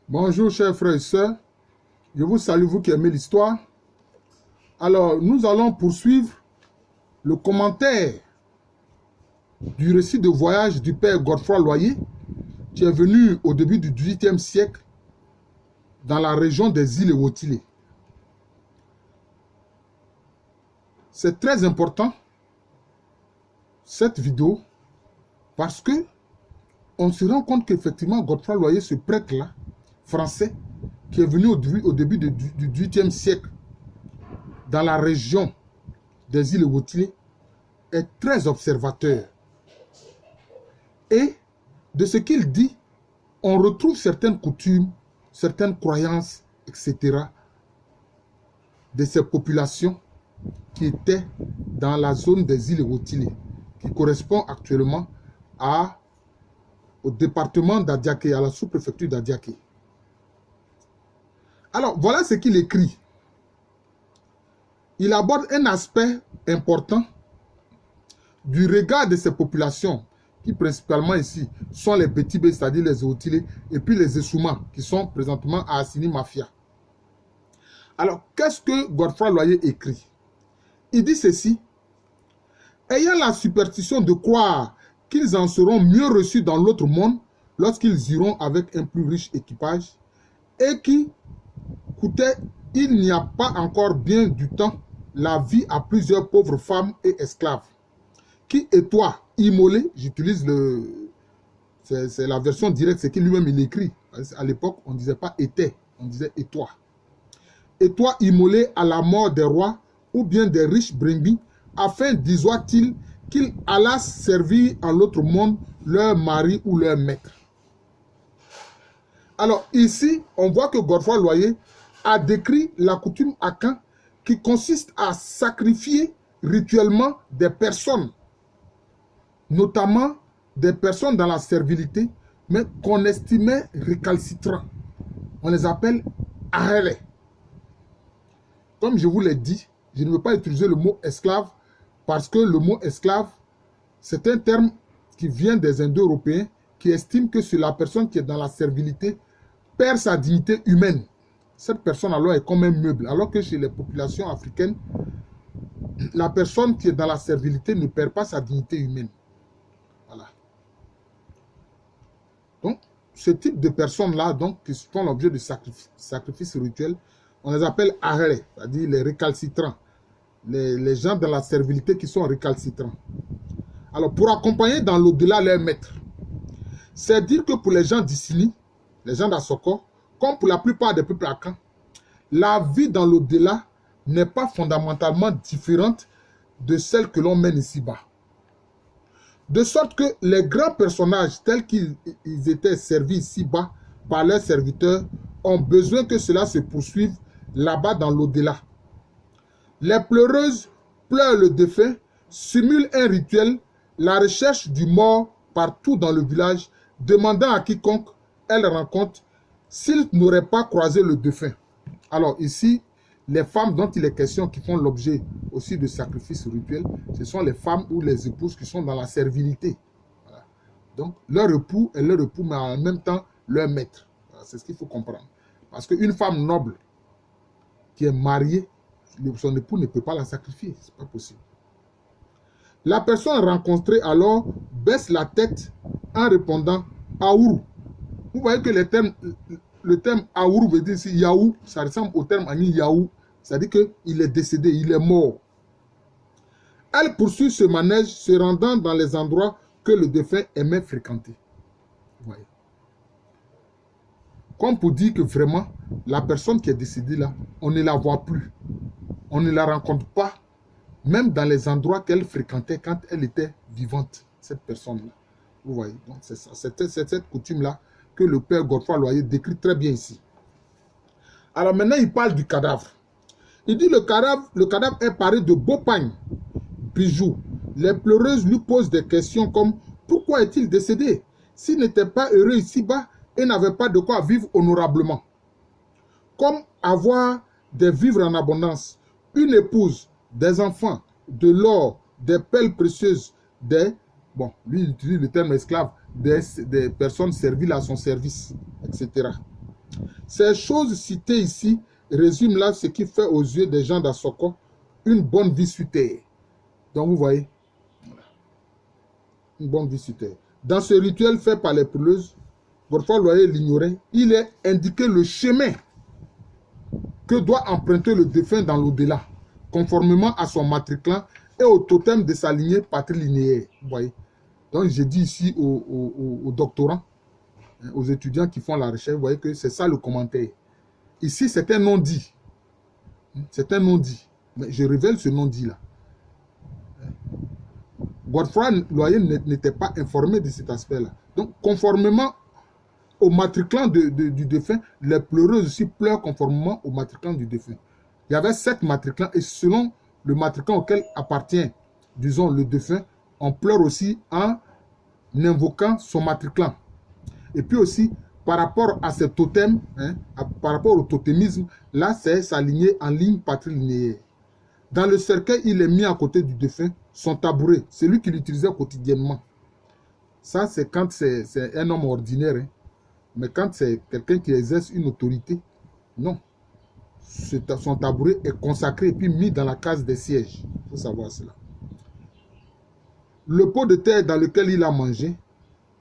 Bonjour chers frères et sœurs, je vous salue vous qui aimez l'histoire. Alors nous allons poursuivre le commentaire du récit de voyage du père Godefroy Loyer qui est venu au début du XVIIIe siècle dans la région des îles Wotile. C'est très important cette vidéo parce que on se rend compte qu'effectivement Godefroy Loyer, ce prêtre-là, français, qui est venu au début du XVIIIe siècle dans la région des îles Wotile, est très observateur. Et de ce qu'il dit, on retrouve certaines coutumes, certaines croyances, etc. de ces populations qui étaient dans la zone des îles Wotile, qui correspond actuellement au département d'Adiaké, à la sous-préfecture d'Adiaké. Alors, voilà ce qu'il écrit. Il aborde un aspect important du regard de ces populations, qui principalement ici sont les petits B, c'est-à-dire les Wotile, et puis les Essouma, qui sont présentement à Assini Mafia. Alors, qu'est-ce que Godefroy Loyer écrit? Il dit ceci: ayant la superstition de croire qu'ils en seront mieux reçus dans l'autre monde lorsqu'ils iront avec un plus riche équipage, et qui coûtait, il n'y a pas encore bien du temps, la vie à plusieurs pauvres femmes et esclaves, qui étoient immolés, j'utilise c'est la version directe, c'est qu'il lui-même il écrit. À l'époque, on ne disait pas étaient, on disait étoient. Étoient immolés à la mort des rois ou bien des riches brebis, afin, disait-il, qu'ils allassent servir en l'autre monde leur mari ou leur maître. Alors ici, on voit que Godefroy Loyer a décrit la coutume akan qui consiste à sacrifier rituellement des personnes, notamment des personnes dans la servilité, mais qu'on estimait récalcitrants. On les appelle ahere. Comme je vous l'ai dit, je ne veux pas utiliser le mot esclave parce que le mot esclave, c'est un terme qui vient des Indo-Européens qui estiment que c'est la personne qui est dans la servilité perd sa dignité humaine. Cette personne alors est comme un meuble. Alors que chez les populations africaines, la personne qui est dans la servilité ne perd pas sa dignité humaine. Voilà. Donc, ce type de personnes-là, donc, qui font l'objet de sacrifices rituels, on les appelle ahere, c'est-à-dire les récalcitrants. Les gens dans la servilité qui sont récalcitrants. Alors, pour accompagner dans l'au-delà leur maître, c'est dire que pour les gens d'Issini, les gens d'Assoko, comme pour la plupart des peuples akans, la vie dans l'au-delà n'est pas fondamentalement différente de celle que l'on mène ici-bas. De sorte que les grands personnages tels qu'ils étaient servis ici-bas par leurs serviteurs ont besoin que cela se poursuive là-bas dans l'au-delà. Les pleureuses pleurent le défunt, simulent un rituel, la recherche du mort partout dans le village, demandant à quiconque elles rencontrent s'ils n'auraient pas croisé le défunt. Alors ici, les femmes dont il est question qui font l'objet aussi de sacrifices rituels, ce sont les femmes ou les épouses qui sont dans la servilité. Voilà. Donc leur époux est leur époux, mais en même temps leur maître. Voilà, c'est ce qu'il faut comprendre. Parce qu'une femme noble qui est mariée, son époux ne peut pas la sacrifier, ce n'est pas possible. La personne rencontrée alors baisse la tête en répondant « Aourou ». Vous voyez que le terme Aourou veut dire ici Yaou, ça ressemble au terme Ani Yaou, c'est-à-dire qu'il est décédé, il est mort. Elle poursuit ce manège, se rendant dans les endroits que le défunt aimait fréquenter. Vous voyez. Comme pour dire que vraiment, la personne qui est décédée là, on ne la voit plus. On ne la rencontre pas, même dans les endroits qu'elle fréquentait quand elle était vivante, cette personne-là. Vous voyez, donc c'est ça. C'est cette coutume-là que le père Godefroy Loyer décrit très bien ici. Alors maintenant, il parle du cadavre. Il dit le cadavre est paré de beaux pagnes, bijoux. Les pleureuses lui posent des questions comme « Pourquoi est-il décédé? S'il n'était pas heureux ici-bas et n'avait pas de quoi vivre honorablement. » Comme avoir des vivres en abondance, une épouse, des enfants, de l'or, des perles précieuses, bon, lui il utilise le terme esclave, des personnes serviles à son service, etc. Ces choses citées ici résument là ce qui fait aux yeux des gens d'Assoko une bonne vie sur terre. Donc vous voyez, une bonne vie sur terre. Dans ce rituel fait par les pouleuses, Godefroy Loyer l'ignorait, il est indiqué le chemin que doit emprunter le défunt dans l'au-delà, conformément à son matriclant et au totem de sa lignée patrilinéaire. Vous voyez. Donc j'ai dit ici aux doctorants, aux étudiants qui font la recherche, vous voyez que c'est ça le commentaire. Ici, c'est un non-dit. C'est un non-dit. Mais je révèle ce non-dit là. Godefroy Loyer n'était pas informé de cet aspect-là. Donc, conformément au matriclant du défunt, les pleureuses aussi pleurent conformément au matriclant du défunt. Il y avait 7 matriclants et selon le matriclant auquel appartient, disons, le défunt, on pleure aussi en invoquant son matriclant. Et puis aussi, par rapport à ce totem, par rapport au totémisme, là, c'est s'aligner en ligne patrilinéaire. Dans le cercueil, il est mis à côté du défunt son tabouret, celui qu'il utilisait quotidiennement. Ça, c'est quand c'est un homme ordinaire. Hein. Mais quand c'est quelqu'un qui exerce une autorité, non. Son tabouret est consacré et puis mis dans la case des sièges. Il faut savoir cela. Le pot de terre dans lequel il a mangé,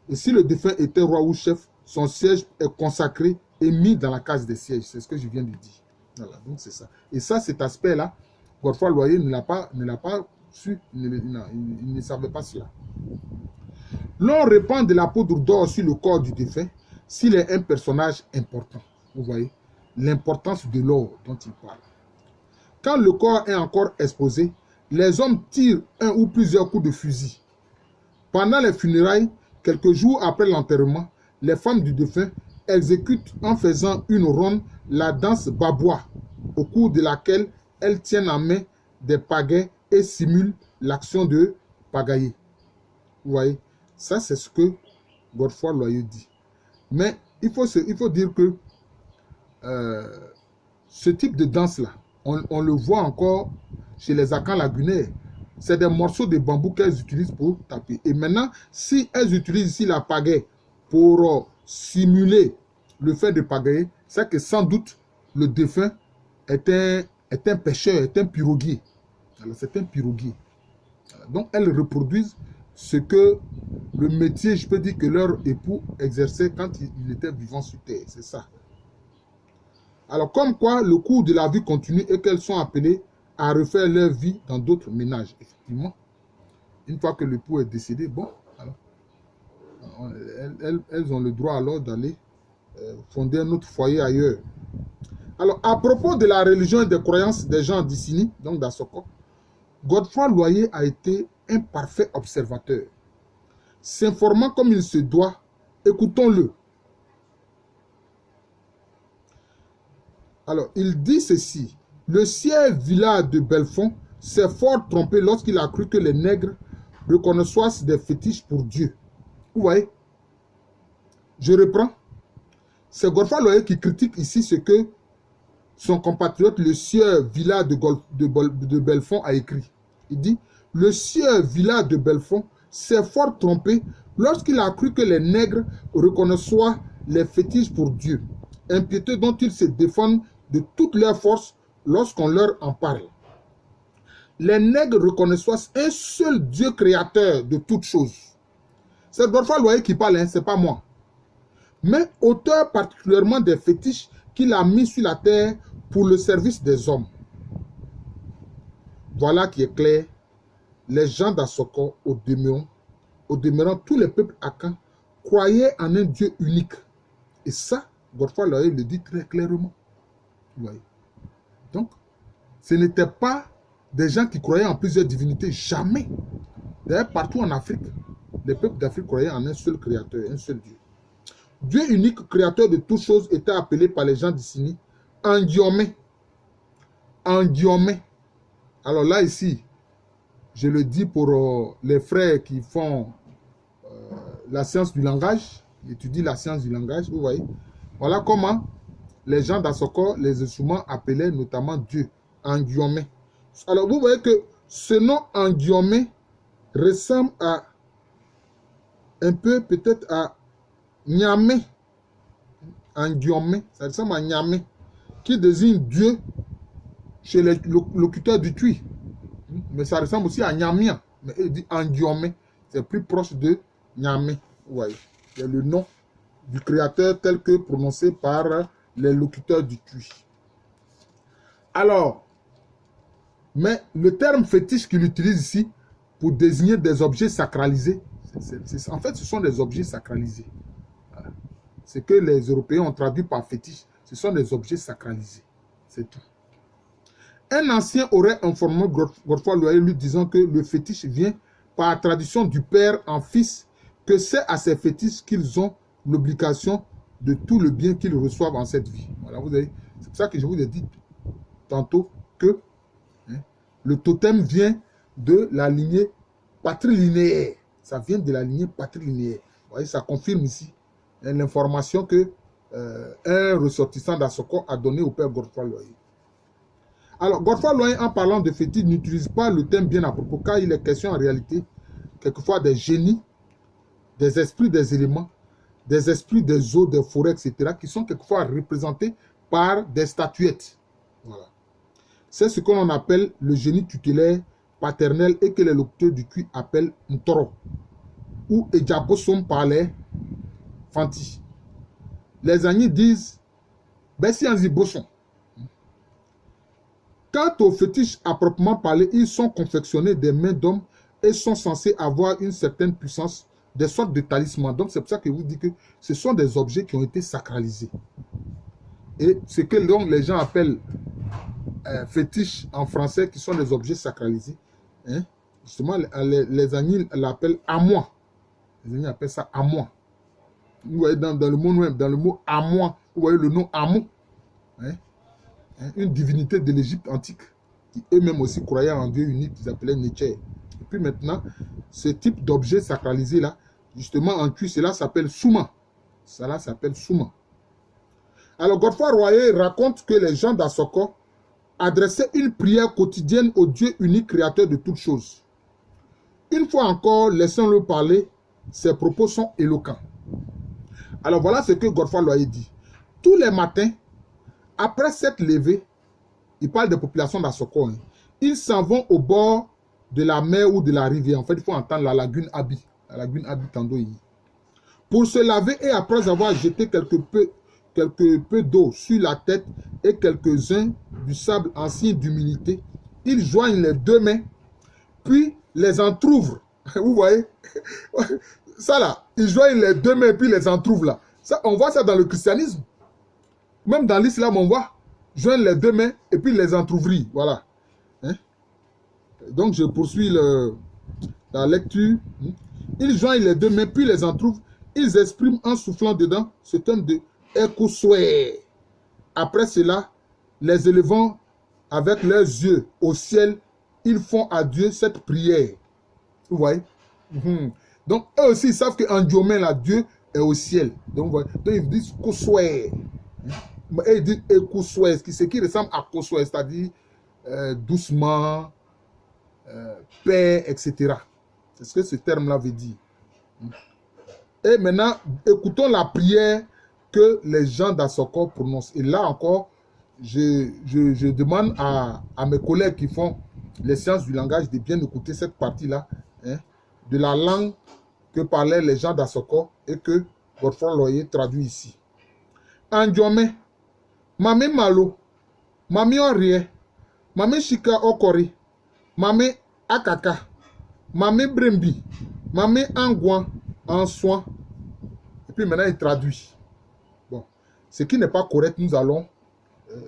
et si le défunt était roi ou chef, son siège est consacré et mis dans la case des sièges. C'est ce que je viens de dire. Voilà, donc c'est ça. Et ça, cet aspect-là, Godefroy Loyer ne l'a pas su, il ne savait pas cela. L'on répand de la poudre d'or sur le corps du défunt s'il est un personnage important. Vous voyez, l'importance de l'or dont il parle. Quand le corps est encore exposé, les hommes tirent un ou plusieurs coups de fusil. Pendant les funérailles, quelques jours après l'enterrement, les femmes du défunt exécutent en faisant une ronde la danse baboua, au cours de laquelle elles tiennent en main des pagaies et simulent l'action de pagailler. Vous voyez, ça c'est ce que Godefroy Loyer dit. Mais il faut dire que ce type de danse-là, on le voit encore chez les Akans lagunaires. C'est des morceaux de bambou qu'elles utilisent pour taper. Et maintenant, si elles utilisent ici la pagaie pour simuler le fait de pagailler, c'est que sans doute le défunt est un pêcheur, est un piroguier. C'est un piroguier. Donc elles reproduisent ce que le métier, je peux dire que leur époux exerçait quand il était vivant sur terre. C'est ça. Alors comme quoi le cours de la vie continue et qu'elles sont appelées à refaire leur vie dans d'autres ménages. Effectivement, une fois que l'époux est décédé, bon, alors, elles ont le droit alors d'aller fonder un autre foyer ailleurs. Alors, à propos de la religion et des croyances des gens d'Issini, donc d'Assoko, Godefroy Loyer a été un parfait observateur. S'informant comme il se doit, écoutons-le. Alors, il dit ceci. Le sieur Villa de Belfond s'est fort trompé lorsqu'il a cru que les nègres reconnaissent des fétiches pour Dieu. Vous voyez? Je reprends. C'est Godefroy Loyer qui critique ici ce que son compatriote, le sieur Villa de Belfond, a écrit. Il dit, le sieur Villa de Belfond s'est fort trompé lorsqu'il a cru que les nègres reconnaissent les fétiches pour Dieu, impiétés dont ils se défendent de toutes leurs forces lorsqu'on leur en parle. Les nègres reconnaissent un seul Dieu créateur de toutes choses. C'est Godefroy Loyer qui parle, hein, ce n'est pas moi. Mais auteur particulièrement des fétiches qu'il a mis sur la terre pour le service des hommes. Voilà qui est clair. Les gens d'Assoko, au demeurant tous les peuples akans, croyaient en un Dieu unique. Et ça, Godefroy Loyer le dit très clairement. Vous voyez. Donc, ce n'était pas des gens qui croyaient en plusieurs divinités. Jamais. D'ailleurs, partout en Afrique, les peuples d'Afrique croyaient en un seul créateur, un seul Dieu. Dieu unique, créateur de toutes choses, était appelé par les gens d'Issini Angiomé. Angiomé. Alors là, ici, je le dis pour les frères qui font la science du langage, étudient la science du langage, vous voyez. Voilà comment les gens d'Assoko, les Essoumans, appelaient notamment Dieu, Angiomé. Alors vous voyez que ce nom Angiomé ressemble à un peu peut-être à Niamé. Angiomé, ça ressemble à Nyame, qui désigne Dieu chez les locuteurs du Tui. Mais ça ressemble aussi à Nyamia. Mais il dit Angiomé, c'est plus proche de Nyame. Ouais. C'est le nom du créateur tel que prononcé par les locuteurs du Tui. Alors, mais le terme fétiche qu'il utilise ici pour désigner des objets sacralisés, en fait, ce sont des objets sacralisés. Voilà. Ce que les Européens ont traduit par fétiche, ce sont des objets sacralisés. C'est tout. Un ancien aurait informé Godefroy Loyer lui disant que le fétiche vient par la tradition du père en fils, que c'est à ces fétiches qu'ils ont l'obligation de tout le bien qu'ils reçoivent en cette vie. Voilà, c'est pour ça que je vous ai dit tantôt que le totem vient de la lignée patrilinéaire. Ça vient de la lignée patrilinéaire. Vous voyez, ça confirme ici l'information que un ressortissant d'Assoko a donné au père Godefroy Loyer. Alors, Godefroy Loyer, en parlant de fétiche, n'utilise pas le thème bien à propos, car il est question en réalité, quelquefois, des génies, des esprits des éléments, des esprits des eaux, des forêts, etc., qui sont quelquefois représentés par des statuettes. Voilà. C'est ce que l'on appelle le génie tutélaire paternel et que les locuteurs du Tui appellent Ntoro, ou Ejabosom par les Fanti. Les Agnis disent Bessi Anzi Bosson. Quant aux fétiches à proprement parler, ils sont confectionnés des mains d'hommes et sont censés avoir une certaine puissance, des sortes de talismans. Donc c'est pour ça que je vous dis que ce sont des objets qui ont été sacralisés. Et ce que donc les gens appellent fétiches en français, qui sont des objets sacralisés, hein, justement les Agnis l'appellent amois. Les Agnis appellent ça amois. Vous voyez dans le mot amois, vous voyez le nom Amon. Hein? Une divinité de l'Égypte antique, qui eux-mêmes aussi croyaient en Dieu unique, qu'ils appelaient Neche. Et puis maintenant, ce type d'objet sacralisé là, justement en Tui, cela s'appelle Souma. Cela s'appelle Souma. Alors Godefroy Loyer raconte que les gens d'Assoko adressaient une prière quotidienne au Dieu unique créateur de toutes choses. Une fois encore, laissons-le parler, ses propos sont éloquents. Alors voilà ce que Godefroy Loyer dit. Tous les matins, après cette levée, il parle des populations d'Assoko, hein, ils s'en vont au bord de la mer ou de la rivière. En fait, il faut entendre la lagune Abi. La lagune Abi Tandoï. Pour se laver et après avoir jeté quelque peu d'eau sur la tête et quelques-uns du sable en signe d'humilité, ils joignent les deux mains, puis les entr'ouvrent. Vous voyez? Ça là, ils joignent les deux mains puis les entr'ouvrent là. Ça, on voit ça dans le christianisme. Même dans l'islam, on voit joindre les deux mains et puis les entr'ouvrir. Voilà. Hein? Donc, je poursuis la lecture. Ils joignent les deux mains, puis les entr'ouvrent. Ils expriment en soufflant dedans ce terme de Ekoswe. Après cela, les élevant avec leurs yeux au ciel, ils font à Dieu cette prière. Vous voyez? Donc, eux aussi, ils savent qu'en Diomène, là, Dieu est au ciel. Donc, ils disent Koswe. Et il dit Ekoswe, ce qui ressemble à Koswe, c'est-à-dire doucement, paix, etc. C'est ce que ce terme-là veut dire. Et maintenant, écoutons la prière que les gens d'Assoko prononcent. Et là encore, je demande à mes collègues qui font les sciences du langage de bien écouter cette partie-là, hein, de la langue que parlaient les gens d'Assoko et que Godefroy Loyer traduit ici. Andiome, Mame Malo, Mame Orie, Mame Shika Okori, Mame Akaka, Mame Brembi, Mame Angouan, en soin. Et puis maintenant, il traduit. Bon, ce qui n'est pas correct, nous allons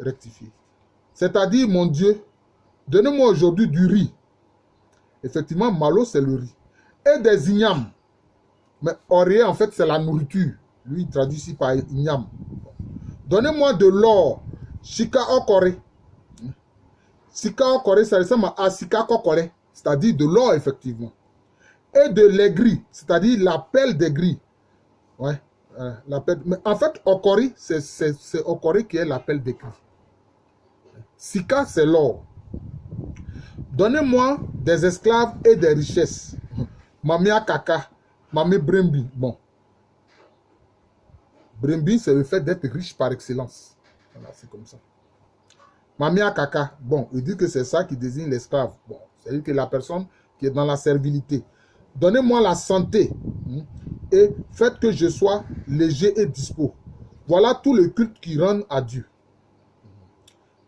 rectifier. C'est-à-dire, mon Dieu, donnez-moi aujourd'hui du riz. Effectivement, malo, c'est le riz. Et des ignames. Mais oré, en fait, c'est la nourriture. Lui, il traduit ici par igname. Donnez-moi de l'or. Shika okore. Shika okore, ça ressemble à sika kokore. C'est-à-dire de l'or, effectivement. Et de l'aigri, c'est-à-dire la pelle d'aigri. Ouais, la pelle. Mais en fait, okori, c'est okori qui est la pelle d'aigri. Sika, c'est l'or. Donnez-moi des esclaves et des richesses. Mamia kaka, mamie brembi. Bon. Brembi, c'est le fait d'être riche par excellence. Voilà, c'est comme ça. Mamia Kaka, bon, il dit que c'est ça qui désigne l'esclave. Bon, c'est-à-dire que la personne qui est dans la servilité. Donnez-moi la santé et faites que je sois léger et dispo. Voilà tout le culte qui rend à Dieu.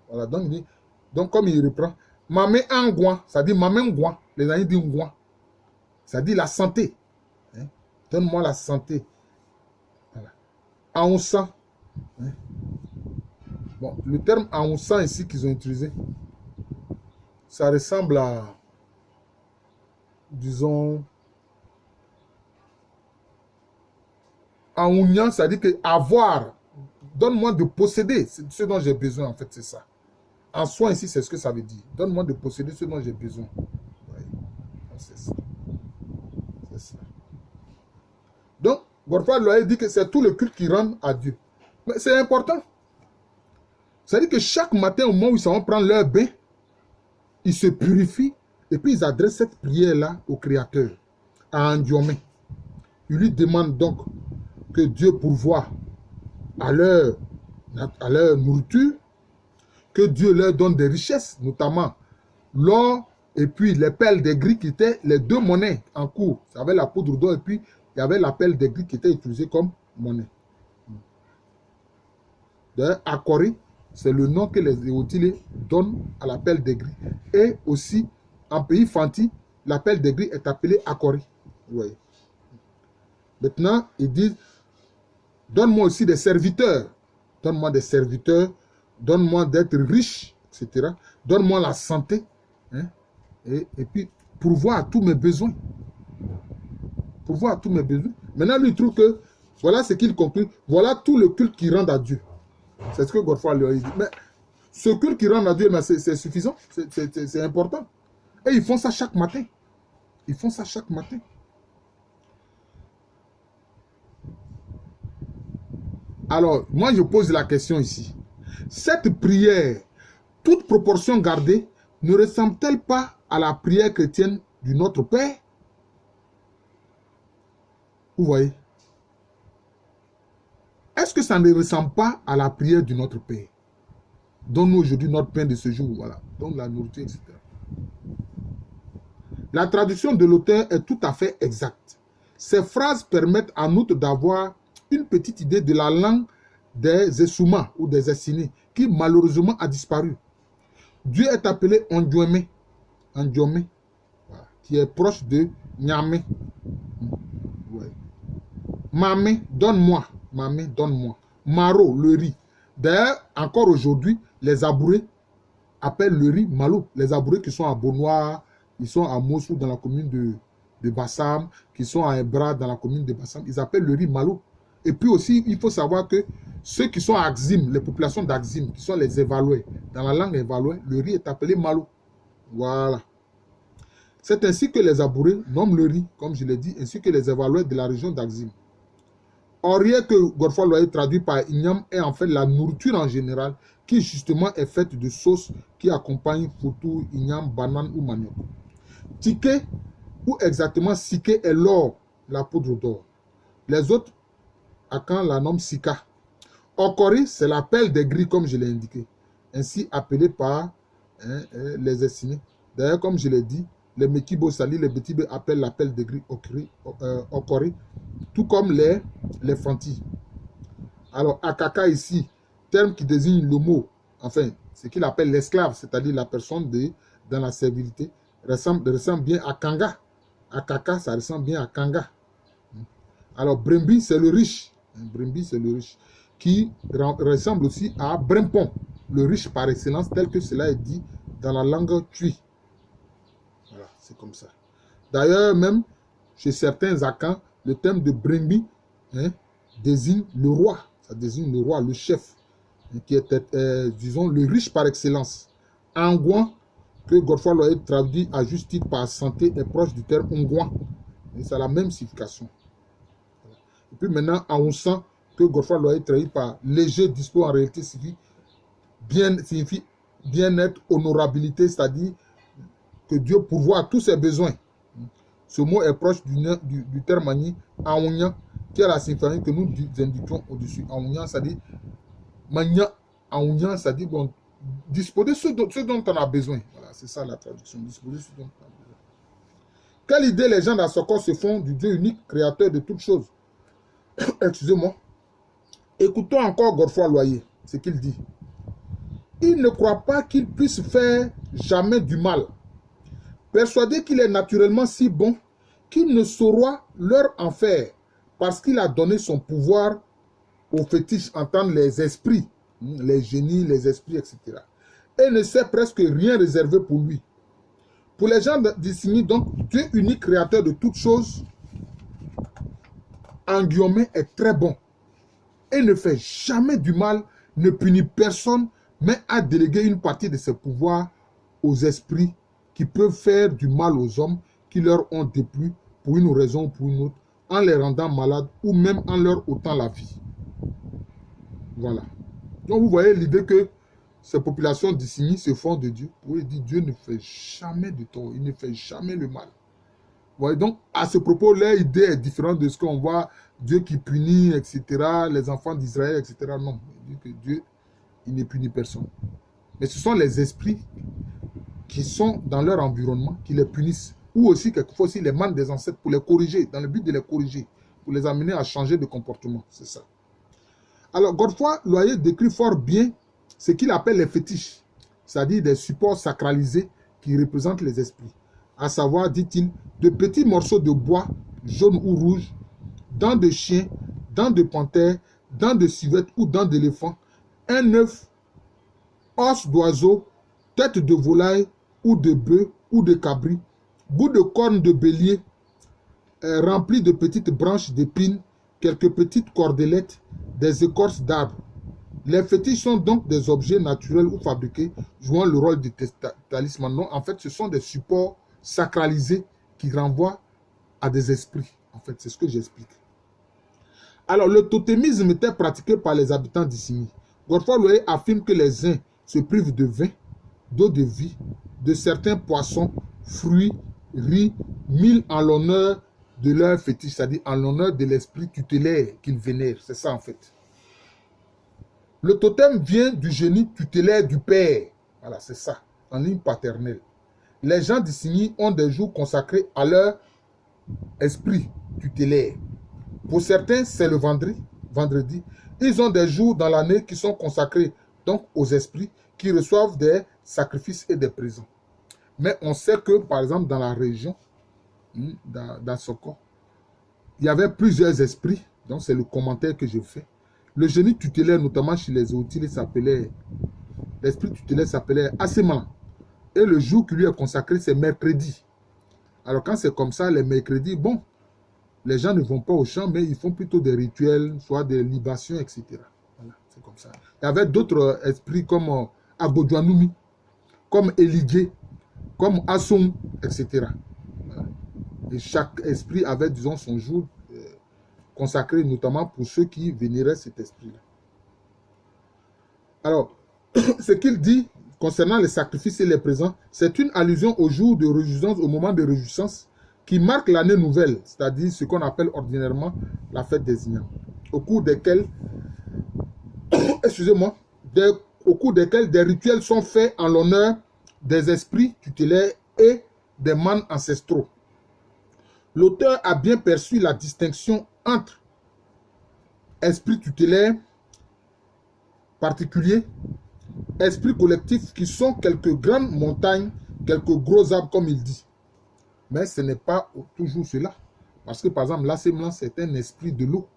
Voilà, donc il dit, donc comme il reprend, Mamé Angouan, ça dit Mamé Ngouan, les amis disent Ngouan, ça dit la santé. Hein? Donne-moi la santé. Voilà. Aonsan. Hein? Bon, le terme Aonsan ici qu'ils ont utilisé, ça ressemble à, disons, Aounian, ça dit que avoir, donne-moi de posséder, c'est ce dont j'ai besoin en fait, c'est ça. En soi ici, c'est ce que ça veut dire. Donne-moi de posséder ce dont j'ai besoin. Oui. C'est ça. C'est ça. Donc, Godefroy Loyer dit que c'est tout le culte qui rend à Dieu. Mais c'est important. C'est-à-dire que chaque matin, au moment où ils s'en vont prendre leur bain, ils se purifient et puis ils adressent cette prière-là au Créateur, à Andiomé. Ils lui demandent donc que Dieu pourvoie à leur nourriture, que Dieu leur donne des richesses, notamment l'or et puis les perles des gris qui étaient les deux monnaies en cours. Il y avait la poudre d'or et puis il y avait la perle des gris qui était utilisée comme monnaie. D'ailleurs, Akori, c'est le nom que les Éotilés donnent à la perle des gris. Et aussi, en pays Fanti, la perle des gris est appelée Akori. Oui. Maintenant, ils disent, donne-moi aussi des serviteurs. Donne-moi des serviteurs. Donne-moi d'être riche, etc. Donne-moi la santé. Hein, et puis, pourvoir à tous mes besoins. Pourvoir à tous mes besoins. Maintenant, lui, il trouve que, voilà ce qu'il conclut. Voilà tout le culte qui rend à Dieu. C'est ce que Godefroy lui dit. Mais ce culte qui rend à Dieu, c'est suffisant. C'est important. Et ils font ça chaque matin. Ils font ça chaque matin. Alors, moi, je pose la question ici. Cette prière, toute proportion gardée, ne ressemble-t-elle pas à la prière chrétienne du Notre Père? Vous voyez? Est-ce que ça ne ressemble pas à la prière du Notre Père? Donne-nous aujourd'hui notre pain de ce jour, voilà. Donne la nourriture, etc. La traduction de l'auteur est tout à fait exacte. Ces phrases permettent en outre d'avoir une petite idée de la langue des Essouma ou des Essinés qui malheureusement a disparu. Dieu est appelé Ondjoueme, voilà, qui est proche de Nyame. Ouais. Mamé, donne-moi. Mamé, donne-moi. Maro, le riz. D'ailleurs, encore aujourd'hui, les Abourés appellent le riz malo. Les Abourés qui sont à Beaunoir, ils sont à Mossou dans la commune de Bassam, qui sont à Ebra dans la commune de Bassam, ils appellent le riz malo. Et puis aussi, il faut savoir que ceux qui sont à Axim, les populations d'Axim, qui sont les Évalués, dans la langue évaluée, le riz est appelé malo. Voilà. C'est ainsi que les Abourés nomment le riz, comme je l'ai dit, ainsi que les Évalués de la région d'Axim. Aurier que Godefroy Loyer traduit par Ignam est en fait la nourriture en général qui justement est faite de sauces qui accompagnent foutou, ignam, banane ou manioc. Tiké ou exactement siké est l'or, la poudre d'or. Les autres, Akan la nomment sika. Okori, c'est la pelle des gris comme je l'ai indiqué, ainsi appelée par les Essinés. D'ailleurs, comme je l'ai dit, les Mekibo Sali, les Betibé appellent la pelle des gris Okori, tout comme les Fanti. Alors, Akaka ici, terme qui désigne le mot, enfin, ce qu'il appelle l'esclave, c'est-à-dire la personne dans la servilité, ressemble bien à Kanga. Akaka, ça ressemble bien à Kanga. Alors, Brembi, c'est le riche. Brembi, c'est le riche. Qui ressemble aussi à Brempon, le riche par excellence, tel que cela est dit dans la langue Tui. Voilà, c'est comme ça. D'ailleurs, même chez certains Akans, le terme de Brembi désigne le roi. Ça désigne le roi, le chef, qui est, disons, le riche par excellence. Angouan, que Godefroy Loyer traduit à juste titre par santé, est proche du terme Ongouan. Et ça a la même signification. Et puis maintenant, Aounsan, que Godefroy Loyer traduit par léger, dispo, en réalité signifie bien-être, honorabilité, c'est-à-dire que Dieu pourvoit à tous ses besoins. Ce mot est proche du terme mani Aounia, qui est la signification que nous indiquons au-dessus. Aounia, ça dit, mania, aounia, ça dit, bon, disposer ce dont on a besoin. Voilà, c'est ça la traduction, disposer ce dont on a besoin. Quelle idée les gens d'Assoko se font du Dieu unique, créateur de toutes choses? Excusez-moi. Écoutons encore Godefroy Loyer, ce qu'il dit. Il ne croit pas qu'il puisse faire jamais du mal. Persuadé qu'il est naturellement si bon qu'il ne saura leur en faire parce qu'il a donné son pouvoir aux fétiches, entendre les esprits, les génies, les esprits, etc. Et ne sait presque rien réserver pour lui. Pour les gens d'Isigny, donc, Dieu unique, créateur de toutes choses, en guillemets, est très bon. Et ne fait jamais du mal, ne punit personne, mais a délégué une partie de ses pouvoirs aux esprits qui peuvent faire du mal aux hommes qui leur ont déplu pour une raison ou pour une autre, en les rendant malades ou même en leur ôtant la vie. Voilà. Donc vous voyez l'idée que ces populations d'Isigny se font de Dieu. Pour eux, dit Dieu ne fait jamais de tort, il ne fait jamais le mal. Vous voyez, donc à ce propos, leur idée est différente de ce qu'on voit, Dieu qui punit, etc., les enfants d'Israël, etc. Non, il dit que Dieu, il ne punit personne. Mais ce sont les esprits qui sont dans leur environnement, qui les punissent. Ou aussi, quelquefois, aussi, les mandent des ancêtres pour les corriger, dans le but de les corriger, pour les amener à changer de comportement. C'est ça. Alors, Godefroy Loyer décrit fort bien ce qu'il appelle les fétiches, c'est-à-dire des supports sacralisés qui représentent les esprits. À savoir, dit-il, de petits morceaux de bois, jaune ou rouge, dents de chien, dents de panthère, dents de civette ou dents d'éléphant, un œuf, os d'oiseau, tête de volaille ou de bœuf ou de cabri, bout de corne de bélier, rempli de petites branches d'épines, quelques petites cordelettes, des écorces d'arbres. Les fétiches sont donc des objets naturels ou fabriqués jouant le rôle de talisman. Non, en fait, ce sont des supports sacralisés qui renvoient à des esprits. En fait, c'est ce que j'explique. Alors, le totémisme était pratiqué par les habitants d'Isigny. Godefroy Loyer affirme que les uns se privent de vin, d'eau de vie, de certains poissons, fruits, riz, mis en l'honneur de leur fétiche, c'est-à-dire en l'honneur de l'esprit tutélaire qu'ils vénèrent. C'est ça, en fait. Le totem vient du génie tutélaire du père. Voilà, c'est ça, en ligne paternelle. Les gens d'Isigny ont des jours consacrés à leur esprit tutélaire. Pour certains, c'est le vendredi. Ils ont des jours dans l'année qui sont consacrés donc aux esprits qui reçoivent des sacrifices et des présents. Mais on sait que, par exemple, dans la région d'Assoko, il y avait plusieurs esprits. Donc, c'est le commentaire que je fais. Le génie tutélaire, notamment chez les Outils, l'esprit tutélaire s'appelait Asseman. Et le jour qui lui est consacré, c'est mercredi. Alors, quand c'est comme ça, les mercredis, bon, les gens ne vont pas au champ, mais ils font plutôt des rituels, soit des libations, etc. Voilà, c'est comme ça. Il y avait d'autres esprits comme Agodouanoumi, comme Eligé, comme Asson, etc. Voilà. Et chaque esprit avait, disons, son jour consacré, notamment pour ceux qui vénéraient cet esprit-là. Alors, ce qu'il dit concernant les sacrifices et les présents, c'est une allusion au jour de réjouissance, au moment de réjouissance, qui marque l'année nouvelle, c'est-à-dire ce qu'on appelle ordinairement la fête des Ignans, au cours desquels, excusez-moi, au cours desquels des rituels sont faits en l'honneur des esprits tutélaires et des mânes ancestraux. L'auteur a bien perçu la distinction entre esprit tutélaire particulier, esprit collectif qui sont quelques grandes montagnes, quelques gros arbres comme il dit. Mais ce n'est pas toujours cela. Parce que par exemple, l'assemblage c'est un esprit de l'eau.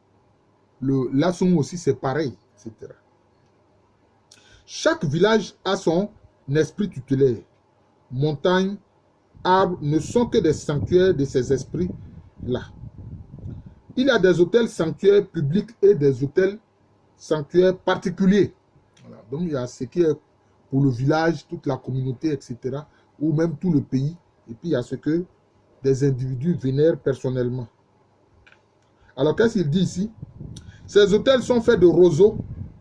L'asson aussi c'est pareil, etc. Chaque village a son esprit tutélaire. Montagnes, arbres ne sont que des sanctuaires de ces esprits-là. Il y a des hôtels sanctuaires publics et des hôtels sanctuaires particuliers. Voilà. Donc il y a ce qui est pour le village, toute la communauté, etc. Ou même tout le pays. Et puis il y a ce que des individus vénèrent personnellement. Alors qu'est-ce qu'il dit ici? Ces hôtels sont faits de roseaux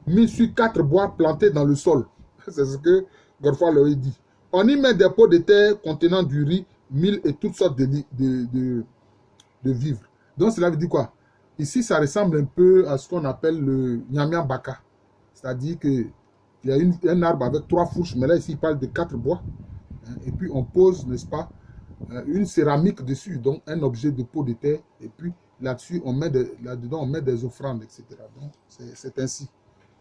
mis sur 4 bois plantés dans le sol. C'est ce que Godefroy Loyer dit. On y met des pots de terre contenant du riz, mil et toutes sortes de vivres. Donc cela veut dire quoi? Ici, ça ressemble un peu à ce qu'on appelle le Nyamian Baka. C'est-à-dire qu'il y a un arbre avec 3 fourches, mais là, ici, il parle de 4 bois. Hein, et puis, on pose, n'est-ce pas, une céramique dessus, donc un objet de peau de terre. Et puis, là-dessus, là-dedans, on met des offrandes, etc. Donc, c'est ainsi.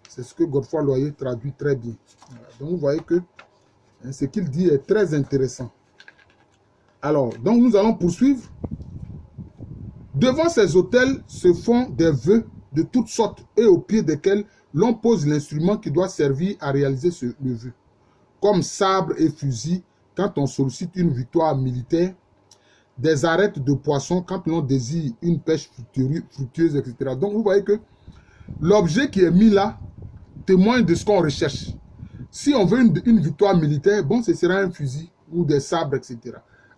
C'est ce que Godefroy Loyer traduit très bien. Voilà. Donc, vous voyez que hein, ce qu'il dit est très intéressant. Alors, donc, nous allons poursuivre. Devant ces autels se font des vœux de toutes sortes et au pied desquels l'on pose l'instrument qui doit servir à réaliser le vœu. Comme sabre et fusil quand on sollicite une victoire militaire, des arêtes de poisson quand l'on désire une pêche fructueuse, etc. Donc vous voyez que l'objet qui est mis là témoigne de ce qu'on recherche. Si on veut une victoire militaire, bon, ce sera un fusil ou des sabres, etc.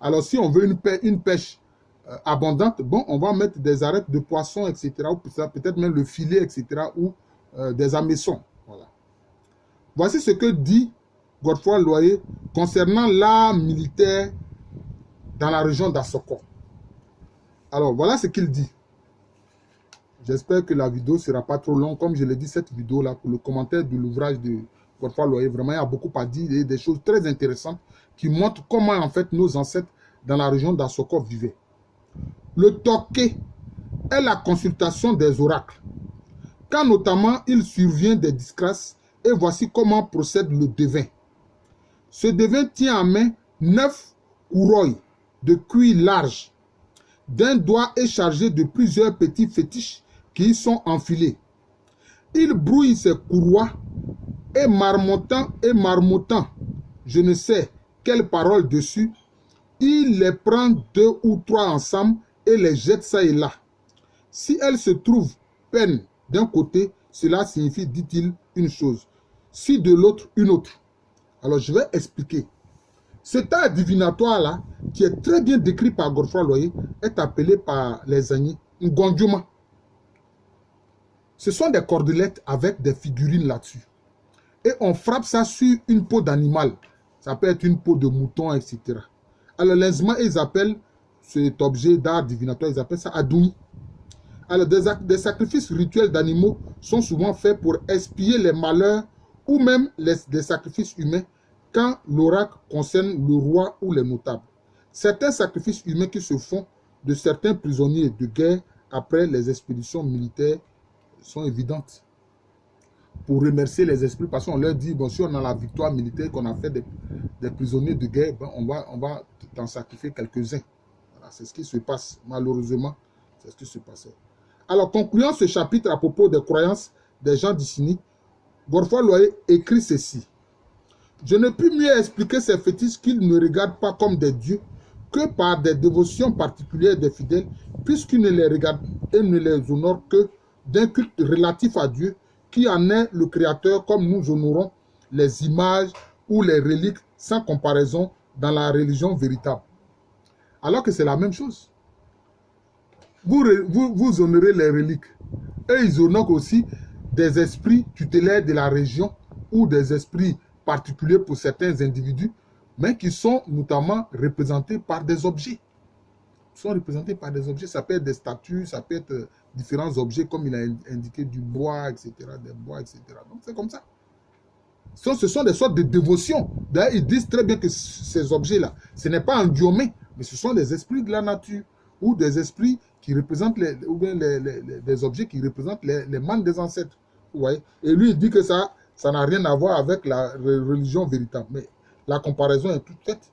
Alors si on veut une pêche abondante, bon, on va mettre des arêtes de poisson, etc. Ou peut-être même le filet, etc. Ou des hameçons. Voilà. Voici ce que dit Godefroy Loyer concernant l'art militaire dans la région d'Assoko. Alors, voilà ce qu'il dit. J'espère que la vidéo ne sera pas trop longue. Comme je l'ai dit, cette vidéo-là, pour le commentaire de l'ouvrage de Godefroy Loyer, vraiment, il y a beaucoup à dire et des choses très intéressantes qui montrent comment, en fait, nos ancêtres dans la région d'Assoko vivaient. Le toqué est la consultation des oracles. Quand notamment il survient des disgrâces, et voici comment procède le devin. Ce devin tient en main 9 couronnes de cuir large. D'un doigt est chargé de plusieurs petits fétiches qui y sont enfilés. Il brouille ses courroies et marmottant, je ne sais quelle parole dessus, il les prend 2 ou 3 ensemble et les jette ça et là. Si elles se trouvent pleines d'un côté, cela signifie, dit-il, une chose. Si de l'autre, une autre. Alors, je vais expliquer. Cet art divinatoire-là, qui est très bien décrit par Godefroy Loyer, est appelé par les Agnis Ngondjuma. Ce sont des cordelettes avec des figurines là-dessus. Et on frappe ça sur une peau d'animal. Ça peut être une peau de mouton, etc. Alors, les Zma, ils appellent cet objet d'art divinatoire, ils appellent ça Adoumi. Alors, des sacrifices rituels d'animaux sont souvent faits pour expier les malheurs ou même des sacrifices humains quand l'oracle concerne le roi ou les notables. Certains sacrifices humains qui se font de certains prisonniers de guerre après les expéditions militaires sont évidentes. Pour remercier les esprits, parce qu'on leur dit, bon, si on a la victoire militaire, qu'on a fait des prisonniers de guerre, ben, on va t'en sacrifier quelques-uns. Voilà, c'est ce qui se passe, malheureusement, c'est ce qui se passait. Alors, concluant ce chapitre à propos des croyances des gens d'Issini, Godefroy Loyer écrit ceci. Je ne puis mieux expliquer ces fétiches qu'ils ne regardent pas comme des dieux que par des dévotions particulières des fidèles, puisqu'ils ne les regardent et ne les honorent que d'un culte relatif à Dieu, qui en est le créateur, comme nous honorons les images ou les reliques sans comparaison dans la religion véritable. Alors que c'est la même chose. Vous honorez les reliques. Et ils honorent aussi des esprits tutélaires de la région ou des esprits particuliers pour certains individus, mais qui sont notamment représentés par des objets. Ils sont représentés par des objets. Ça peut être des statues, ça peut être différents objets, comme il a indiqué, du bois, etc., des bois, etc. Donc c'est comme ça. Ce sont des sortes de dévotions. D'ailleurs, ils disent très bien que ces objets-là, ce n'est pas un diomé, mais ce sont des esprits de la nature, ou des esprits qui représentent, des objets qui représentent les mânes des ancêtres. Vous voyez? Et lui, il dit que ça n'a rien à voir avec la religion véritable. Mais la comparaison est toute faite.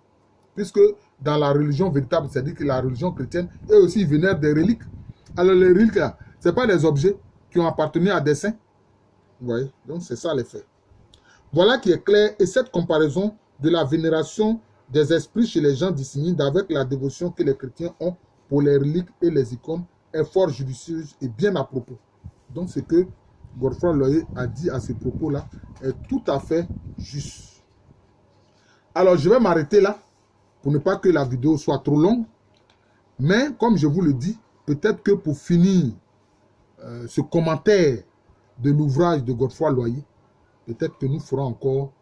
Puisque dans la religion véritable, c'est-à-dire que la religion chrétienne, eux aussi, ils vénèrent des reliques. Alors les reliques, là, ce n'est pas des objets qui ont appartenu à des saints. Vous voyez? Donc c'est ça les faits. Voilà qui est clair. Et cette comparaison de la vénération des esprits chez les gens d'Issini avec la dévotion que les chrétiens ont pour les reliques et les icônes est fort judicieuse et bien à propos. Donc ce que Godefroy Loyer a dit à ce propos-là est tout à fait juste. Alors je vais m'arrêter là pour ne pas que la vidéo soit trop longue. Mais comme je vous le dis, peut-être que pour finir ce commentaire de l'ouvrage de Godefroy Loyer, peut-être que nous ferons encore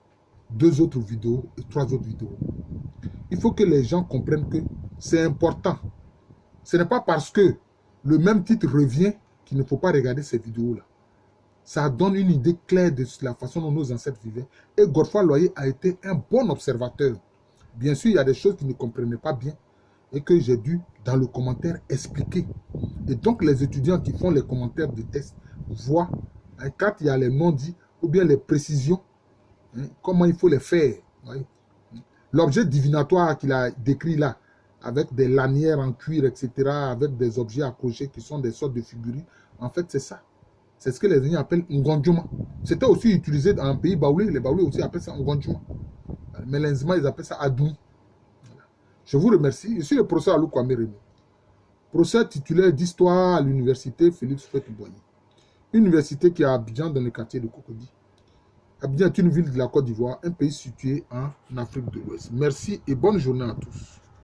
2 autres vidéos et 3 autres vidéos. Il faut que les gens comprennent que c'est important. Ce n'est pas parce que le même titre revient qu'il ne faut pas regarder ces vidéos-là. Ça donne une idée claire de la façon dont nos ancêtres vivaient. Et Godefroy Loyer a été un bon observateur. Bien sûr, il y a des choses qu'il ne comprenait pas bien et que j'ai dû, dans le commentaire, expliquer. Et donc, les étudiants qui font les commentaires de test voient, hein, quand il y a les non-dits ou bien les précisions, hein, comment il faut les faire. L'objet divinatoire qu'il a décrit là, avec des lanières en cuir, etc., avec des objets accrochés qui sont des sortes de figurines, en fait, c'est ça. C'est ce que les Indiens appellent Ngonjuma. C'était aussi utilisé dans un pays baoulé. Les baoulés aussi appellent ça Ngonjuma. Mais les Nzima, ils appellent ça Adoui. Je vous remercie. Je suis le professeur Alou Kwame Rémy. Professeur titulaire d'histoire à l'université Félix Houphouët-Boigny. Université qui est à Abidjan, dans le quartier de Cocody. Abidjan est une ville de la Côte d'Ivoire, un pays situé en Afrique de l'Ouest. Merci et bonne journée à tous.